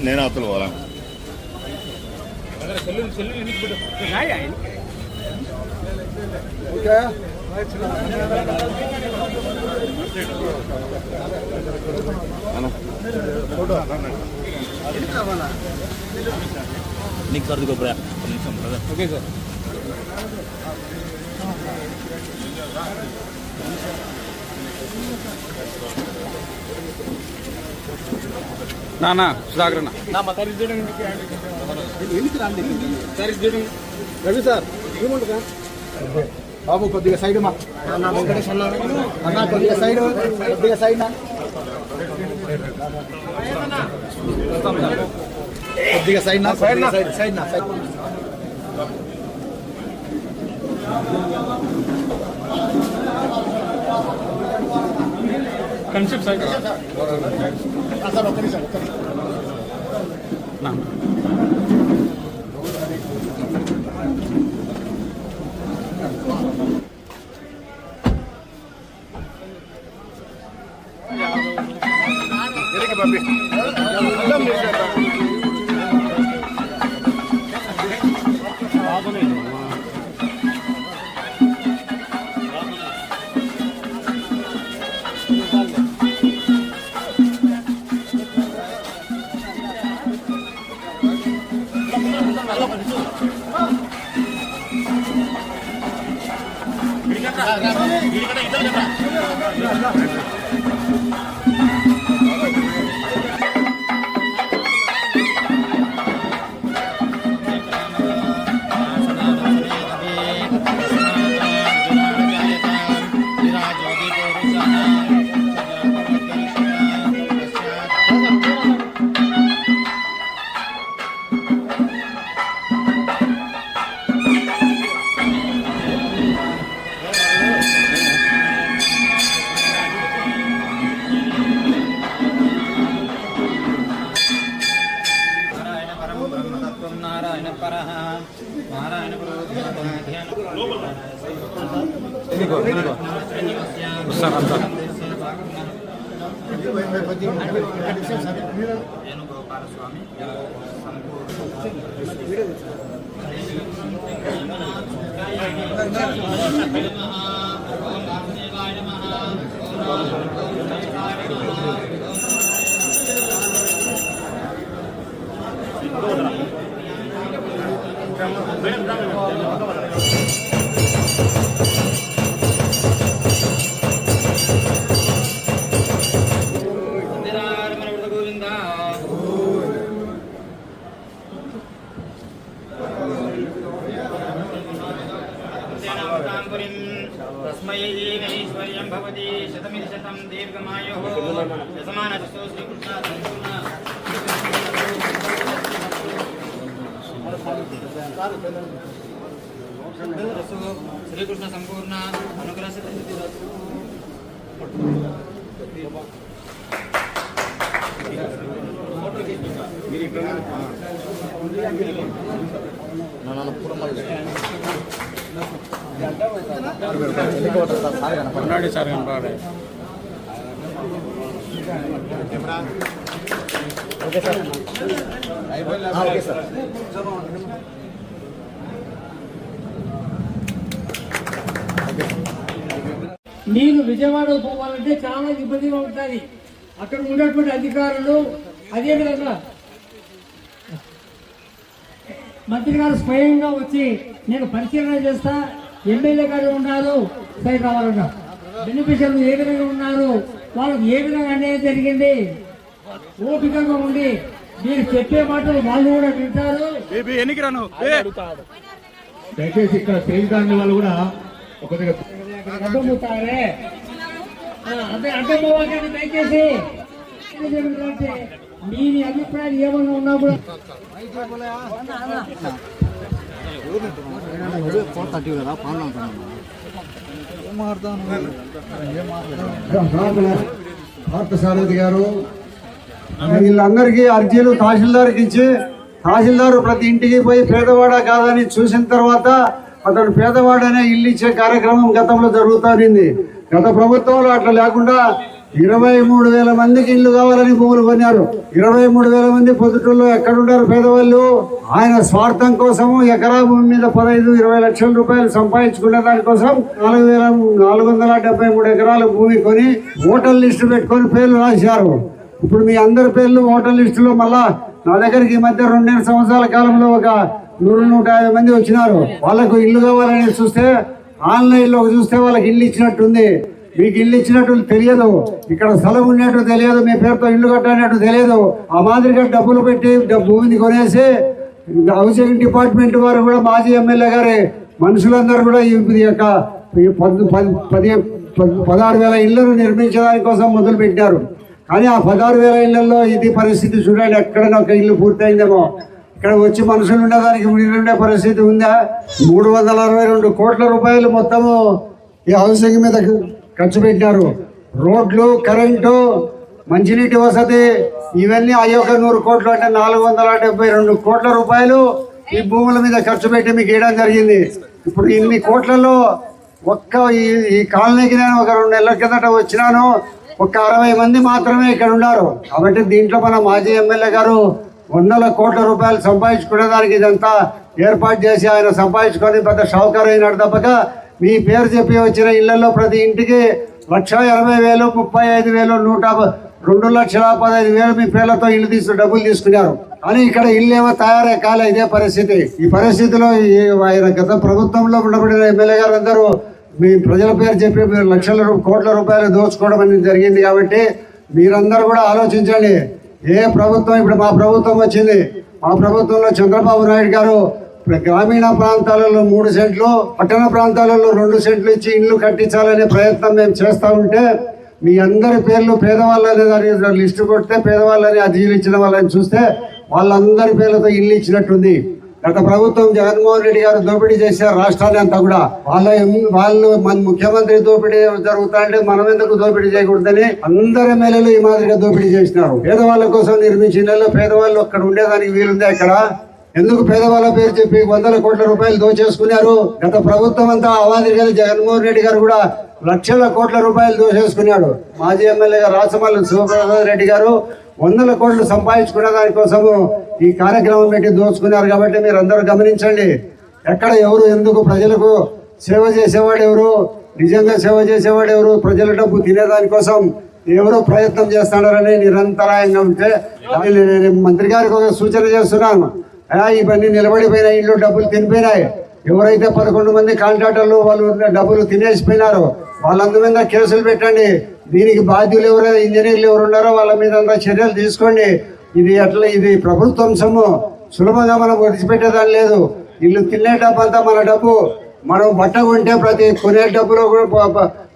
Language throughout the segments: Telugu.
నేను అవతల పోలా నీకు కర్దు గొప్పరా ఓకే సార్ నా సుధాకర్ రవి సార్ ఏముంటుందా బాబు కొద్దిగా సైడ్ మా వెంకటేష్ అన్న కొద్దిగా సైడ్ నా కొద్దిగా సైడ్ నా సైడ్ నా సైడ్ కన్సెప్ట్ సైడ్ సార్ ఒక్క నిమిషం శ్రీకృష్ణ సంపూర్ణ అనుగ్రహ సార్ కనపడాలి. ఓకే సార్ ఓకే సార్ నేను విజయవాడ పోవాలంటే చాలా ఇబ్బందిగా ఉంటుంది. అక్కడ ఉన్నటువంటి అధికారులు అదేవిధంగా మంత్రి గారు స్వయంగా వచ్చి నేను పరిశీలన చేస్తా, ఎమ్మెల్యే గారు ఉన్నారు, సైడ్ రావాలన్నా బెనిఫిషియర్లు ఏ విధంగా ఉన్నారు, వాళ్ళకి ఏ విధంగా అన్యాయం జరిగింది, ఓపికగా ఉండి మీరు చెప్పే మాటలు వాళ్ళు కూడా వింటారు. దయచేసి ఇక్కడ స్టేజ్ కాని వాళ్ళు కూడా ఒక దగ్గర అడ్డం పోతారే అడ్డం పోవాలంటే దయచేసి మీ అభిప్రాయం ఏమన్నా ఉన్నా కూడా పార్థసారథి గారు వీళ్ళందరికీ అర్జీలు తహసీల్దార్కి ఇచ్చి తహసీల్దారు ప్రతి ఇంటికి పోయి పేదవాడా కాదని చూసిన తర్వాత అతను పేదవాడనే ఇల్లు ఇచ్చే కార్యక్రమం గతంలో జరుగుతుంది. గత ప్రభుత్వంలో అట్లా లేకుండా 23,000 మందికి ఇల్లు కావాలని భూములు కొన్నారు. 23,000 మంది పొద్దుటూరులో ఎక్కడున్నారు పేదవాళ్ళు? ఆయన స్వార్థం కోసము ఎకరా భూమి మీద 15-20 లక్షల రూపాయలు సంపాదించుకునే దానికోసం 4,473 ఎకరాల భూమి కొని ఓటర్ లిస్టు పెట్టుకొని పేర్లు రాశారు. ఇప్పుడు మీ అందరి పేర్లు ఓటర్ లిస్టులో మళ్ళా నా దగ్గరికి ఈ మధ్య 2 సంవత్సరాల కాలంలో ఒక 100-150 మంది వచ్చినారు. వాళ్ళకు ఇల్లు కావాలని చూస్తే ఆన్లైన్లో చూస్తే వాళ్ళకి ఇల్లు ఇచ్చినట్టుంది. మీకు ఇల్లు ఇచ్చినట్టు తెలియదు, ఇక్కడ స్థలం ఉన్నట్టు తెలియదు, మీ పేరుతో ఇల్లు కట్టనట్టు తెలియదు. ఆ మాదిరిగా డబ్బులు పెట్టి భూమిని కొనేసి హౌసింగ్ డిపార్ట్మెంట్ వారు కూడా మాజీ ఎమ్మెల్యే గారి మనుషులందరూ కూడా ఈ యొక్క 16,000 ఇళ్లను నిర్మించడానికి కోసం మొదలు పెట్టారు. కానీ ఆ 16,000 ఇళ్లలో ఇది పరిస్థితి చూడండి. ఎక్కడైనా ఒక ఇల్లు పూర్తయిందేమో, ఇక్కడ వచ్చి మనుషులు ఉండేదానికి ఉండే పరిస్థితి ఉందా? 362 కోట్ల రూపాయలు మొత్తము ఈ హౌసింగ్ మీద ఖర్చు పెట్టారు. రోడ్లు, కరెంటు, మంచినీటి వసతి ఇవన్నీ అయ్యొక 100 కోట్లు అంటే 472 కోట్ల రూపాయలు ఈ భూముల మీద ఖర్చు పెట్టి మీకు ఇవ్వడం జరిగింది. ఇప్పుడు ఇన్ని కోట్లలో ఒక్క ఈ కాలనీకి నేను ఒక 2 నెలల కిందట వచ్చినాను. ఒక 60 మంది మాత్రమే ఇక్కడ ఉన్నారు. కాబట్టి దీంట్లో మన మాజీ ఎమ్మెల్యే గారు 100 కోట్ల రూపాయలు సంపాదించుకునేదానికి ఇదంతా ఏర్పాటు చేసి ఆయన సంపాదించుకొని పెద్ద షావుకారు అయినాడు తప్పక మీ పేరు చెప్పి వచ్చిన ఇళ్లలో ప్రతి ఇంటికి 1,80,000, 35,000, 2,15,000 మీ పేర్లతో ఇల్లు డబ్బులు తీసుకున్నారు. కానీ ఇక్కడ ఇల్లు ఏమో తయారే కాలే. ఇదే పరిస్థితి. ఈ పరిస్థితిలో ఆయన గత ప్రభుత్వంలో ఉండబడిన ఎమ్మెల్యే గారు అందరూ మీ ప్రజల పేరు చెప్పి మీరు లక్షల కోట్ల రూపాయలు దోచుకోవడం అనేది జరిగింది. కాబట్టి మీరందరూ కూడా ఆలోచించండి. ఏ ప్రభుత్వం, ఇప్పుడు మా ప్రభుత్వం వచ్చింది, మా ప్రభుత్వంలో చంద్రబాబు నాయుడు గారు గ్రామీణ ప్రాంతాలలో 3 సెంట్లు, పట్టణ ప్రాంతాలలో 2 సెంట్లు ఇచ్చి ఇల్లు కట్టించాలనే ప్రయత్నం మేము చేస్తూ ఉంటే మీ అందరి పేర్లు పేదవాళ్ళని దాని లిస్టు కొడితే పేదవాళ్ళని అర్జీలు ఇచ్చిన వాళ్ళని చూస్తే వాళ్ళందరి పేర్లతో ఇల్లు ఇచ్చినట్టుంది. గత ప్రభుత్వం జగన్మోహన్ రెడ్డి గారు దోపిడీ చేశారు రాష్ట్రాన్ని అంతా కూడా. వాళ్ళు మన ముఖ్యమంత్రి దోపిడీ జరుగుతా అంటే మనం ఎందుకు దోపిడీ చేయకూడదని అందరి ఎమ్మెల్యేలు ఈ మాదిరిగా దోపిడీ చేసినారు. పేదవాళ్ళ కోసం నిర్మించిన పేదవాళ్ళు అక్కడ ఉండేదానికి వీలుందే? ఇక్కడ ఎందుకు పేదవాళ్ళ పేరు చెప్పి 100 కోట్ల రూపాయలు దోచేసుకున్నారు? గత ప్రభుత్వం అంతా అవాదిగా జగన్మోహన్ రెడ్డి గారు కూడా లక్షల కోట్ల రూపాయలు దోచేసుకున్నాడు. మాజీ ఎమ్మెల్యే గారు రాచమల్లి శివప్రసాద్ రెడ్డి గారు 100 కోట్లు సంపాదించుకునే దానికోసము ఈ కార్యక్రమం పెట్టి దోచుకున్నారు. కాబట్టి మీరు అందరూ గమనించండి. ఎక్కడ ఎవరు, ఎందుకు ప్రజలకు సేవ చేసేవాడు ఎవరు, నిజంగా సేవ చేసేవాడు ఎవరు, ప్రజల డబ్బు తినేదానికోసం ఎవరో ప్రయత్నం చేస్తున్నారని నిరంతరాయంగా ఉంటే నేను మంత్రి గారికి ఒక సూచన చేస్తున్నాను. ఇవన్నీ నిలబడిపోయిన ఇళ్ళు డబ్బులు తినిపోయినాయి. ఎవరైతే 11 మంది కాంట్రాక్టర్లు వాళ్ళు డబ్బులు తినేసిపోయినారో వాళ్ళందరి మీద కేసులు పెట్టండి. దీనికి బాధ్యులు ఎవరైతే ఇంజనీర్లు ఎవరు ఉన్నారో వాళ్ళ మీద అంతా చర్యలు తీసుకోండి. ఇది ప్రభుత్వం సొమ్ము, సులభంగా మనం విడిచిపెట్టేదాన్ని లేదు. ఇల్లు తినే డబ్బు అంతా మన డబ్బు. మనం బట్ట కొంటే కొనే డబ్బులో కూడా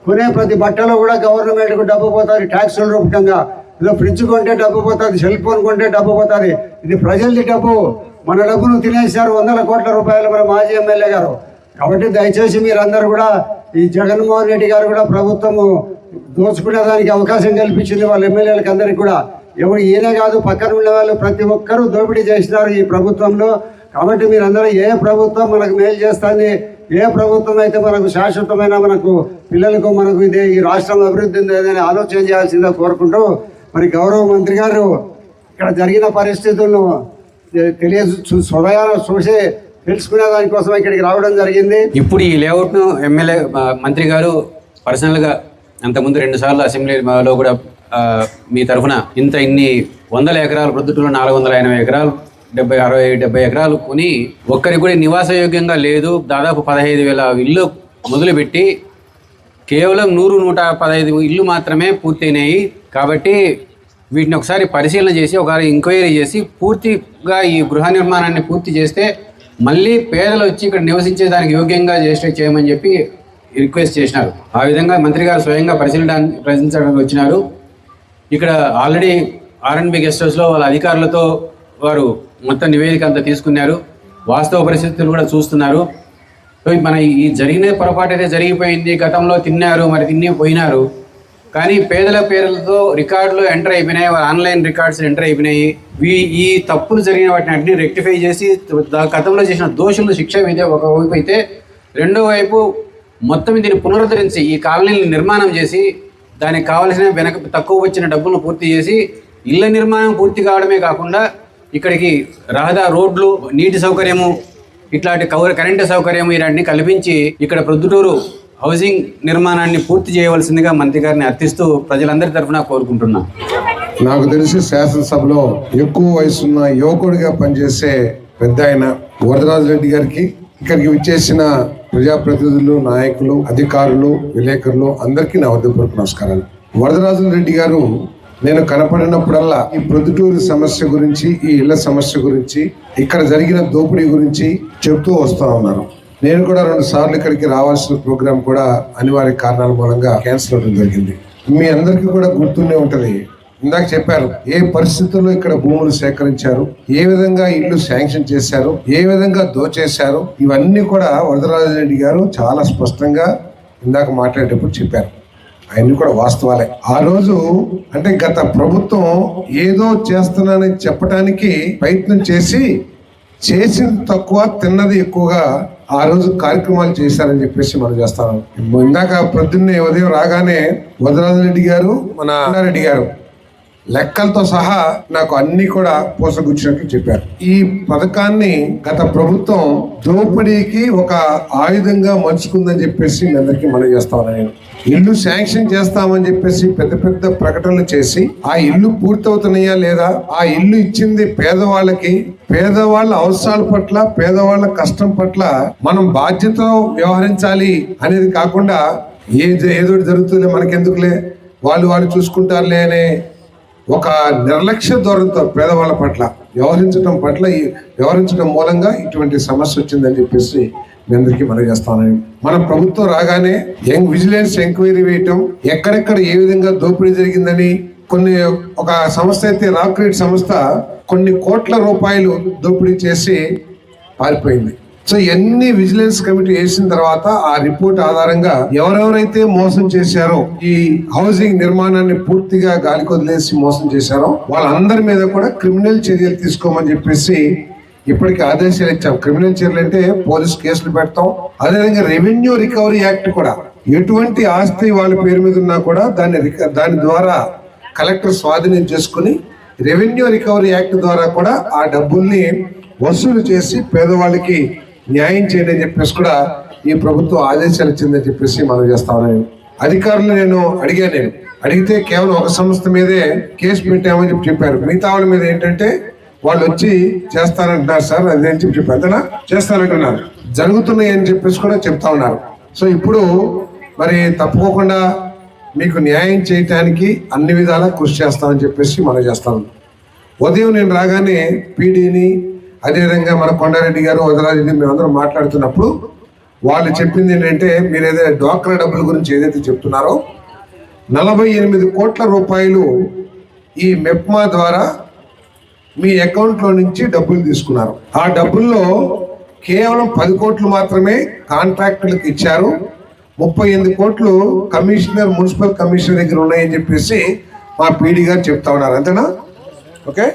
కొనే ప్రతి బట్టలో కూడా గవర్నమెంట్కు డబ్బు పోతుంది ట్యాక్సుల రూపకంగా. ఏదో ఫ్రిడ్జ్ కొంటే డబ్బు పోతుంది, సెల్ ఫోన్ కొంటే డబ్బు పోతుంది. ఇది ప్రజలది డబ్బు. మన డబ్బును తినేశారు 100 కోట్ల రూపాయలు మన మాజీ ఎమ్మెల్యే గారు. కాబట్టి దయచేసి మీరందరూ కూడా ఈ జగన్మోహన్ రెడ్డి గారు కూడా ప్రభుత్వము దోచుకునేదానికి అవకాశం కల్పించింది వాళ్ళ ఎమ్మెల్యేలకు అందరికీ కూడా. ఎవరు ఈయనే కాదు, పక్కన ఉండే వాళ్ళు ప్రతి ఒక్కరూ దోపిడీ చేసినారు ఈ ప్రభుత్వంలో. కాబట్టి మీరందరూ ఏ ప్రభుత్వం మనకు మేలు చేస్తుంది, ఏ ప్రభుత్వం అయితే మనకు శాశ్వతమైన మనకు పిల్లలకు మనకు ఇదే ఈ రాష్ట్రం అభివృద్ధి ఉందని ఆలోచన చేయాల్సిందే కోరుకుంటూ, మరి గౌరవ మంత్రి గారు ఇక్కడ జరిగిన పరిస్థితులను స్వయాన చూసి తెలుసుకునే దానికోసం ఇక్కడికి రావడం జరిగింది. ఇప్పుడు ఈ లేఅవుట్ను ఎమ్మెల్యే మంత్రి గారు పర్సనల్గా అంతకుముందు 2 సార్లు అసెంబ్లీలో కూడా మీ తరఫున ఇన్ని 100 ఎకరాలు ప్రొద్దుటూరులో 480 ఎకరాలు 70 ఎకరాలు కొని ఒక్కరికి కూడా నివాసయోగ్యంగా లేదు. దాదాపు 15,000 ఇల్లు మొదలుపెట్టి కేవలం 100-115 ఇల్లు మాత్రమే పూర్తయినాయి. కాబట్టి వీటిని ఒకసారి పరిశీలన చేసి ఒక ఎంక్వైరీ చేసి పూర్తిగా ఈ గృహ నిర్మాణాన్ని పూర్తి చేస్తే మళ్ళీ పేదలు వచ్చి ఇక్కడ నివసించే దానికి యోగ్యంగా చేయమని చెప్పి రిక్వెస్ట్ చేసినారు. ఆ విధంగా మంత్రి గారు స్వయంగా పరిశీలించడానికి వచ్చినారు. ఇక్కడ ఆల్రెడీ ఆర్ఎండ్బి గెస్ట్ హౌస్లో వాళ్ళ అధికారులతో వారు మొత్తం నివేదిక అంతా తీసుకున్నారు. వాస్తవ పరిస్థితులు కూడా చూస్తున్నారు. సో మన ఈ జరిగిన పొరపాటు అయితే జరిగిపోయింది. గతంలో తిన్నారు, మరి తిని పోయినారు. కానీ పేదల పేర్లతో రికార్డులు ఎంటర్ అయిపోయినాయి, ఆన్లైన్ రికార్డ్స్ ఎంటర్ అయిపోయినాయి. ఈ తప్పులు జరిగిన వాటిని అన్ని రెక్టిఫై చేసి గతంలో చేసిన దోషులు శిక్ష విధే ఒకవైపు అయితే, రెండో వైపు మొత్తం దీన్ని పునరుద్ధరించి ఈ కాలనీని నిర్మాణం చేసి దానికి కావాల్సిన తక్కువ వచ్చిన డబ్బులను పూర్తి చేసి ఇళ్ల నిర్మాణం పూర్తి కావడమే కాకుండా ఇక్కడికి రోడ్లు, నీటి సౌకర్యము, ఇట్లాంటి కరెంటు సౌకర్యం ఇలాంటిని కల్పించి ఇక్కడ ప్రొద్దుటూరు హౌసింగ్ నిర్మాణాన్ని పూర్తి చేయవలసిందిగా మంత్రి గారిని అర్థిస్తూ ప్రజలందరి తరఫున కోరుకుంటున్నా. నాకు తెలిసి శాసనసభలో ఎక్కువ వయసున్న యువకుడిగా పనిచేసే పెద్ద ఆయన వరదరాజు రెడ్డి గారికి, ఇక్కడికి విచ్చేసిన ప్రజాప్రతినిధులు, నాయకులు, అధికారులు, విలేకరులు అందరికీ నా హృదయపూర్వక నమస్కారాలు. వరదరాజు రెడ్డి గారు నేను కనపడినప్పుడల్లా ఈ ప్రొద్దుటూరు సమస్య గురించి, ఈ ఇళ్ల సమస్య గురించి, ఇక్కడ జరిగిన దోపిడీ గురించి చెప్తూ వస్తూ ఉన్నారు. నేను కూడా 2 సార్లు ఇక్కడికి రావాల్సిన ప్రోగ్రాం కూడా అనివార్య కారణాల మూలంగా క్యాన్సిల్ అవ్వడం జరిగింది. మీ అందరికీ కూడా గుర్తుండే ఉంటది, ఇందాక చెప్పారు ఏ పరిస్థితుల్లో ఇక్కడ భూములు సేకరించారు, ఏ విధంగా ఇల్లు శాంక్షన్ చేశారు, ఏ విధంగా దోచేశారు, ఇవన్నీ కూడా వరదరాజరెడ్డి గారు చాలా స్పష్టంగా ఇందాక మాట్లాడేటప్పుడు చెప్పారు. అవన్నీ కూడా వాస్తవాలే. ఆ రోజు అంటే గత ప్రభుత్వం ఏదో చేస్తున్నానని చెప్పడానికి ప్రయత్నం చేసింది తక్కువ, తిన్నది ఎక్కువగా ఆ రోజు కార్యక్రమాలు చేశారని చెప్పేసి మనం చేస్తాను. ఇందాక పొద్దున్నే ఉదయం రాగానే వరదరాజరెడ్డి గారు, మన అన్నారెడ్డి గారు లెక్కలతో సహా నాకు అన్ని కూడా పోసగుచ్చినట్లు చెప్పారు. ఈ పథకాన్ని గత ప్రభుత్వం దోపిడీకి ఒక ఆయుధంగా మలుచుకుందని చెప్పేసి మీ అందరికీ మనం చేస్తాను. నేను ఇల్లు శాంక్షన్ చేస్తామని చెప్పేసి పెద్ద పెద్ద ప్రకటనలు చేసి ఆ ఇల్లు పూర్తవుతున్నాయా లేదా, ఆ ఇల్లు ఇచ్చింది పేదవాళ్ళకి, పేదవాళ్ళ అవసరాల పట్ల, పేదవాళ్ళ కష్టం పట్ల మనం బాధ్యతతో వ్యవహరించాలి అనేది కాకుండా ఏదో జరుగుతుందిలే మనకెందుకులే, వాళ్ళు చూసుకుంటారులే అనే ఒక నిర్లక్ష్య ధోరణితో పేదవాళ్ళ పట్ల వ్యవహరించడం మూలంగా ఇటువంటి సమస్య వచ్చిందని చెప్పేసి మీ అందరికీ మనం చేస్తానని. మన ప్రభుత్వం రాగానే విజిలెన్స్ ఎంక్వైరీ వేయటం, ఎక్కడెక్కడ ఏ విధంగా దోపిడీ జరిగిందని, ఒక సంస్థ అయితే రాక్రేట్ సంస్థ కొన్ని కోట్ల రూపాయలు దోపిడీ చేసి పారిపోయింది. సో ఇవన్నీ విజిలెన్స్ కమిటీ వేసిన తర్వాత ఆ రిపోర్ట్ ఆధారంగా ఎవరెవరైతే మోసం చేశారో, ఈ హౌసింగ్ నిర్మాణాన్ని పూర్తిగా గాలికి వదిలేసి మోసం చేశారో వాళ్ళందరి మీద కూడా క్రిమినల్ చర్యలు తీసుకోమని చెప్పేసి ఇప్పటికి ఆదేశాలు ఇచ్చాం. క్రిమినల్ చర్యలు అంటే పోలీస్ కేసులు పెడతాం. అదేవిధంగా రెవెన్యూ రికవరీ యాక్ట్ కూడా, ఎటువంటి ఆస్తి వాళ్ళ పేరు మీద ఉన్నా కూడా దాని ద్వారా కలెక్టర్ స్వాధీనం చేసుకుని రెవెన్యూ రికవరీ యాక్ట్ ద్వారా కూడా ఆ డబ్బుల్ని వసూలు చేసి పేదవాళ్ళకి న్యాయం చేయండి అని చెప్పేసి కూడా ఈ ప్రభుత్వం ఆదేశాలు ఇచ్చిందని చెప్పేసి మనం చేస్తామని అధికారులు నేను అడిగితే కేవలం ఒక సంస్థ మీదే కేసు పెట్టామని చెప్పారు. మిగతా వాళ్ళ మీద ఏంటంటే వాళ్ళు వచ్చి చేస్తానంటున్నారు సార్, అదేం చెప్పి అంతనా చేస్తానంటున్నారు, జరుగుతున్నాయి అని చెప్పేసి కూడా చెప్తా ఉన్నారు. సో ఇప్పుడు మరి తప్పుకోకుండా మీకు న్యాయం చేయటానికి అన్ని విధాలా కృషి చేస్తామని చెప్పేసి మనం చేస్తాం. ఉదయం నేను రాగానే పీడీని, అదేవిధంగా మన కొండారెడ్డి గారు, వదరారెడ్డి మేమందరం మాట్లాడుతున్నప్పుడు వాళ్ళు చెప్పింది ఏంటంటే, మీరు ఏదైతే డ్వాక్రా డబ్బుల గురించి ఏదైతే చెప్తున్నారో 48 కోట్ల రూపాయలు ఈ మెప్మా ద్వారా మీ అకౌంట్లో నుంచి డబ్బులు తీసుకున్నారు. ఆ డబ్బుల్లో కేవలం 10 కోట్లు మాత్రమే కాంట్రాక్టులకు ఇచ్చారు, 38 కోట్లు మున్సిపల్ కమిషనర్ దగ్గర ఉన్నాయని చెప్పేసి మా పీడీ గారు చెప్తా ఉన్నారు. అంతేనా? ఓకే,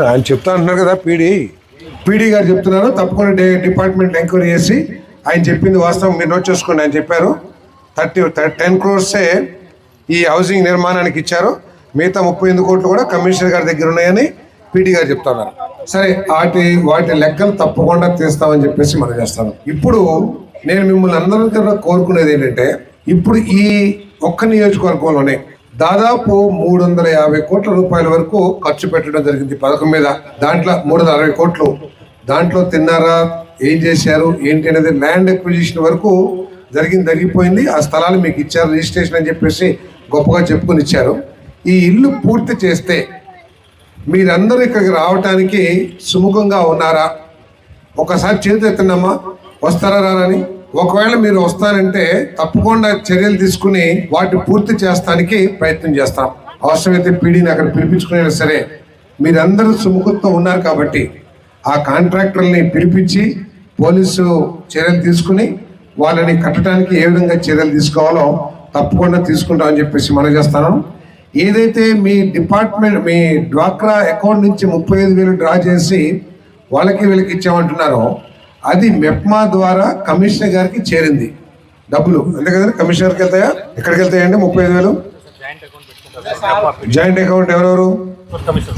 ఆయన చెప్తా అంటున్నారు కదా, పీడీ గారు చెప్తున్నారు. తప్పకుండా డిపార్ట్మెంట్ ఎంక్వైరీ చేసి ఆయన చెప్పింది వాస్తవం, మీరు నోట్ చేసుకోండి. ఆయన చెప్పారు 10 crores ఈ హౌసింగ్ నిర్మాణానికి ఇచ్చారు, మిగతా 38 కోట్లు కూడా కమిషనర్ గారి దగ్గర ఉన్నాయని పీడీ గారు చెప్తున్నారు. సరే, వాటి లెక్కలు తప్పకుండా తీస్తామని చెప్పేసి మనం చేస్తాను. ఇప్పుడు నేను మిమ్మల్ని అందరికీ కోరుకునేది ఏంటంటే, ఇప్పుడు ఈ ఒక్క నియోజకవర్గంలోనే దాదాపు 350 కోట్ల రూపాయల వరకు ఖర్చు పెట్టడం జరిగింది పథకం మీద. దాంట్లో 360 కోట్లు దాంట్లో తిన్నారా, ఏం చేశారు ఏంటి అనేది ల్యాండ్ అక్విజిషన్ వరకు జరిగిపోయింది. ఆ స్థలాలు మీకు ఇచ్చారు, రిజిస్ట్రేషన్ అని చెప్పేసి గొప్పగా చెప్పుకొని ఇచ్చారు. ఈ ఇల్లు పూర్తి చేస్తే మీరందరూ ఇక్కడికి రావటానికి సుముఖంగా ఉన్నారా? ఒకసారి చేతి ఎత్తండమ్మా, వస్తారా రారని. ఒకవేళ మీరు వస్తారంటే తప్పకుండా చర్యలు తీసుకుని వాటిని పూర్తి చేస్తానికి ప్రయత్నం చేస్తాం. అవసరమైతే పీడీని అక్కడ పిలిపించుకునే సరే, మీరందరూ సుముఖంతో ఉన్నారు కాబట్టి ఆ కాంట్రాక్టర్ని పిలిపించి పోలీసు చర్యలు తీసుకుని వాళ్ళని కట్టడానికి ఏ విధంగా చర్యలు తీసుకోవాలో తప్పకుండా తీసుకుంటామని చెప్పేసి మనం చేస్తాను. ఏదైతే మీ డిపార్ట్మెంట్ మీ డ్వాక్రా అకౌంట్ నుంచి 35,000 డ్రా చేసి వాళ్ళకి వీళ్ళకి ఇచ్చామంటున్నారో అది మెప్మా ద్వారా కమిషనర్ గారికి చేరింది డబ్బులు. అంతే కదండి, కమిషనర్కి వెళ్తాయా? ఎక్కడికి వెళ్తాయండి 35,000? జాయింట్ అకౌంట్ ఎవరెవరు?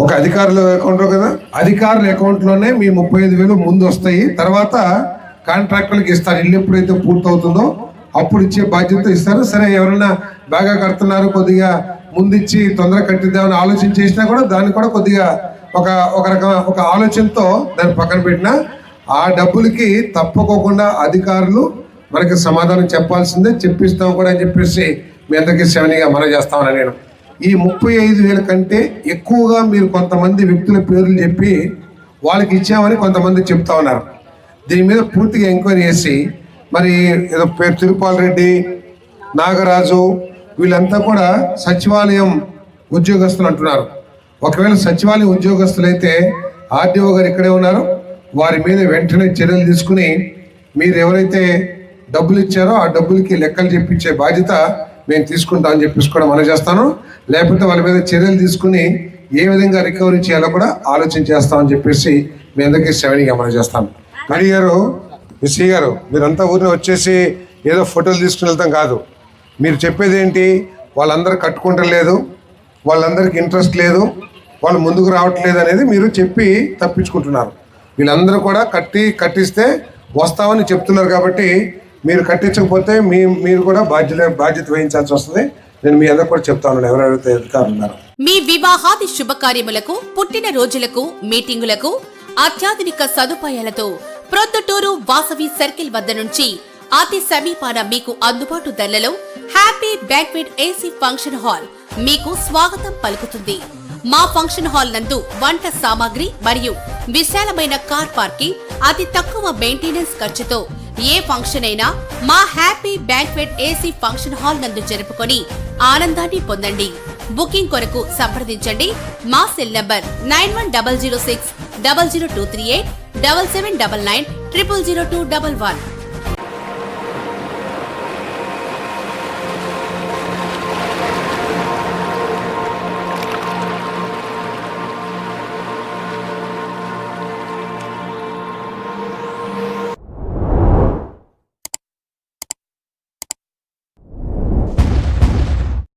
ఒక అధికారుల అకౌంట్ కదా, అధికారుల అకౌంట్లోనే మీ 35,000 ముందు వస్తాయి. తర్వాత కాంట్రాక్టర్లకు ఇస్తారు. ఇల్లు ఎప్పుడైతే పూర్తవుతుందో అప్పుడు ఇచ్చే బాధ్యత ఇస్తారు. సరే, ఎవరైనా బాగా కడుతున్నారు, కొద్దిగా ముందిచ్చి తొందరగా కట్టిద్దామని ఆలోచన చేసినా కూడా దాన్ని కూడా కొద్దిగా ఒక ఆలోచనతో దాన్ని పక్కన పెట్టినా ఆ డబ్బులకి తప్పకోకుండా అధికారులు మనకి సమాధానం చెప్పాల్సిందే, చెప్పిస్తాం కూడా అని చెప్పేసి మీ అందరికీ సెవెన్గా మనం చేస్తామని నేను. ఈ 35,000 కంటే ఎక్కువగా మీరు కొంతమంది వ్యక్తుల పేర్లు చెప్పి వాళ్ళకి ఇచ్చామని కొంతమంది చెప్తా ఉన్నారు. దీని మీద పూర్తిగా ఎంక్వైరీ చేసి మరి ఏదో పేరు తిరుపాల్ రెడ్డి, నాగరాజు వీళ్ళంతా కూడా సచివాలయం ఉద్యోగస్తులు అంటున్నారు. ఒకవేళ సచివాలయం ఉద్యోగస్తులైతే ఆర్డీఓ గారు ఇక్కడే ఉన్నారు, వారి మీద వెంటనే చర్యలు తీసుకుని మీరు ఎవరైతే డబ్బులు ఇచ్చారో ఆ డబ్బులకి లెక్కలు చెప్పించే బాధ్యత మేము తీసుకుంటామని చెప్పేసి కూడా మనం చేస్తాను. లేకపోతే వాళ్ళ మీద చర్యలు తీసుకుని ఏ విధంగా రికవరీ చేయాలో కూడా ఆలోచన చేస్తామని చెప్పేసి మీ అందరికీ సెవెన్గా మనం చేస్తాం. మణి గారు, శ్రీ గారు, మీరంతా ఊరిని వచ్చేసి ఏదో ఫోటోలు తీసుకుని వెళ్తాం కాదు. మీరు చెప్పేది ఏంటి? వాళ్ళందరూ కట్టుకుంటలేదు, వాళ్ళందరికీ ఇంట్రెస్ట్ లేదు, వాళ్ళు ముందుకు రావట్లేదు అనేది మీరు చెప్పి తప్పించుకుంటున్నారు. వీళ్ళందరూ కూడా కట్టిస్తే వస్తామని చెప్తున్నారు కాబట్టి మీరు కట్టించకపోతే మీరు కూడా బాధ్యత వహించాల్సి వస్తుంది. నేను మీ అందరూ కూడా చెప్తాను ఎవరెవరైతే అధికారులు ఉన్నారు. మీ వివాహాది శుభకార్యములకు, పుట్టిన రోజులకు, మీటింగులకు అత్యాధునిక సదుపాయాలతో ప్రొద్దుటూరు వాసవి సర్కిల్ వద్ద నుంచి అతి సమీపాన మీకు అందుబాటు ధరలలో happy banquet AC function hall మీకు స్వాగతం పలుకుతుంది. మా ఫంక్షన్ హాల్ నందు వంట సామాగ్రి మరియు విశాలమైన కార్ పార్కింగ్, అతి తక్కువ మెయింటెనెన్స్ ఖర్చుతో ఏ ఫంక్షన్ అయినా మా happy banquet AC function hall నందు జరుపుకొని ఆనందాన్ని పొందండి. బుకింగ్ కొరకు సంప్రదించండి. మా సెల్ నంబర్ 9100600238 7799 000211.